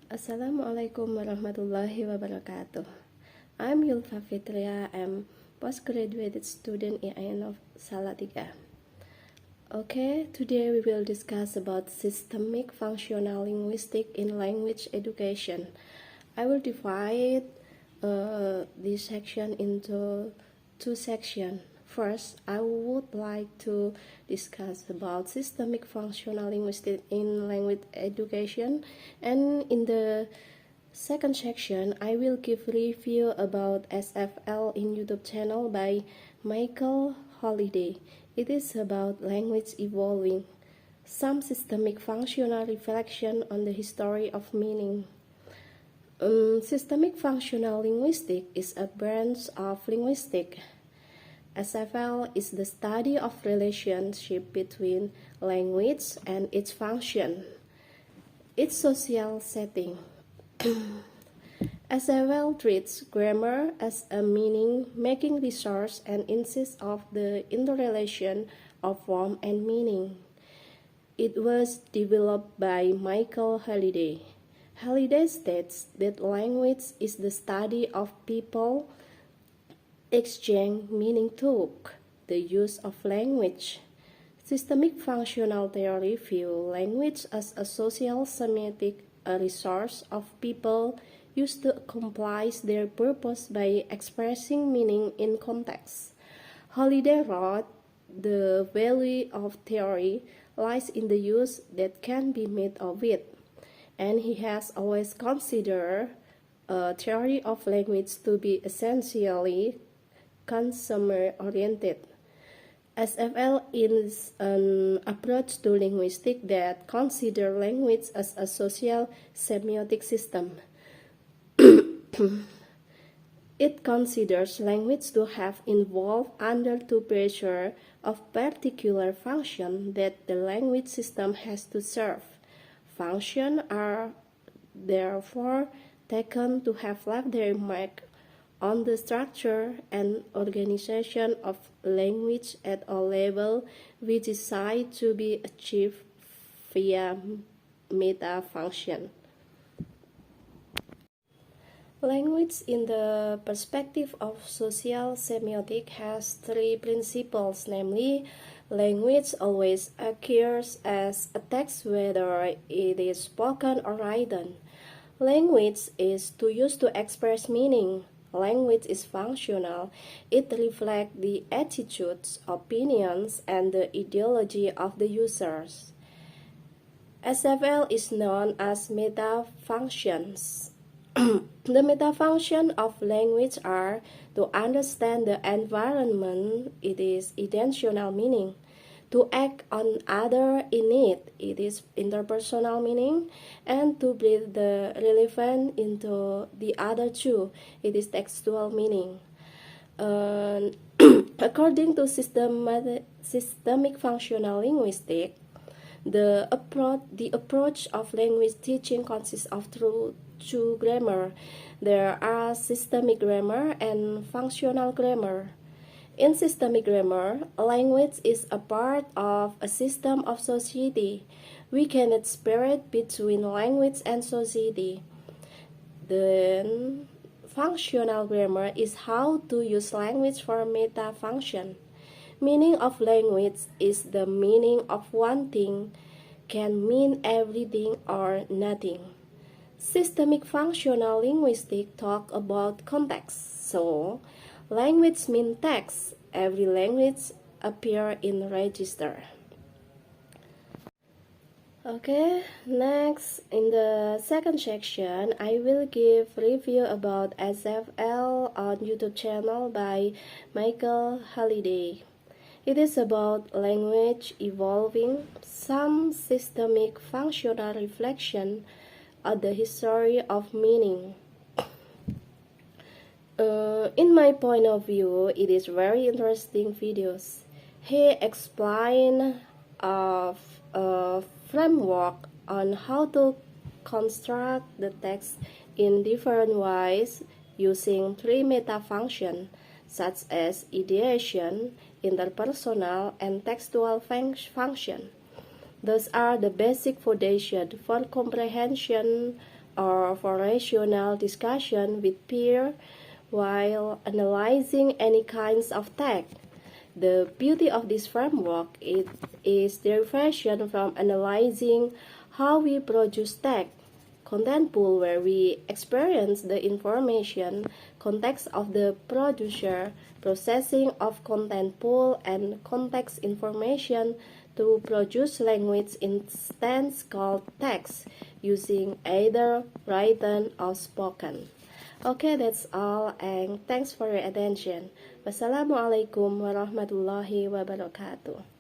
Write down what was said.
Assalamualaikum warahmatullahi wabarakatuh. I'm Yulfa Fitria. I'm postgraduate student in INOV Salatiga. Okay, today we will discuss about systemic functional linguistics in language education. I will divide this section into two sections. First, I would like to discuss about systemic functional linguistics in language education, and in the second section, I will give review about SFL in YouTube channel by Michael Holiday. It is about language evolving, some systemic functional reflection on the history of meaning. Systemic functional linguistics is a branch of linguistics. SFL is the study of relationship between language and its function, its social setting. SFL treats grammar as a meaning-making resource and insists on the interrelation of form and meaning. It was developed by Michael Holiday. Holiday states that language is the study of people exchange meaning through the use of language. Systemic functional theory views language as a social semiotic, a resource of people used to accomplish their purpose by expressing meaning in context. Holiday wrote, "The value of theory lies in the use that can be made of it," and he has always considered a theory of language to be essentially consumer-oriented. SFL is an approach to linguistics that considers language as a social semiotic system. It considers language to have evolved under the pressure of particular function that the language system has to serve. Functions are therefore taken to have left their mark on the structure and organization of language at all levels, which is said to be achieved via meta-function. Language in the perspective of social semiotics has three principles, namely, language always occurs as a text whether it is spoken or written. Language is used to express meaning. Language is functional. It reflects the attitudes, opinions, and the ideology of the users. SFL is known as meta-functions. The meta-functions of language are to understand the environment, it is intentional meaning. To act on other in it is interpersonal meaning, and to breathe the relevant into the other two, it is textual meaning. According to systemic functional linguistics, the approach of language teaching consists of two grammar. There are systemic grammar and functional grammar. In systemic grammar, language is a part of a system of society. We cannot separate between language and society. Then, functional grammar is how to use language for meta-function. Meaning of language is the meaning of one thing, can mean everything or nothing. Systemic functional linguistics talk about context. So, language means text. Every language appears in register. Okay, next, in the second section, I will give review about SFL on YouTube channel by Michael Holiday. It is about language evolving, some systemic functional reflection of the history of meaning. In my point of view, it is very interesting videos. He explained a framework on how to construct the text in different ways using three meta functions such as ideation, interpersonal, and textual function. Those are the basic foundation for comprehension or for rational discussion with peers while analyzing any kinds of text. The beauty of this framework is derivation from analyzing how we produce text. Content pool, where we experience the information context of the producer, processing of content pool, and context information to produce language instance called text using either written or spoken. Okay, that's all, and thanks for your attention. Wassalamualaikum warahmatullahi wabarakatuh.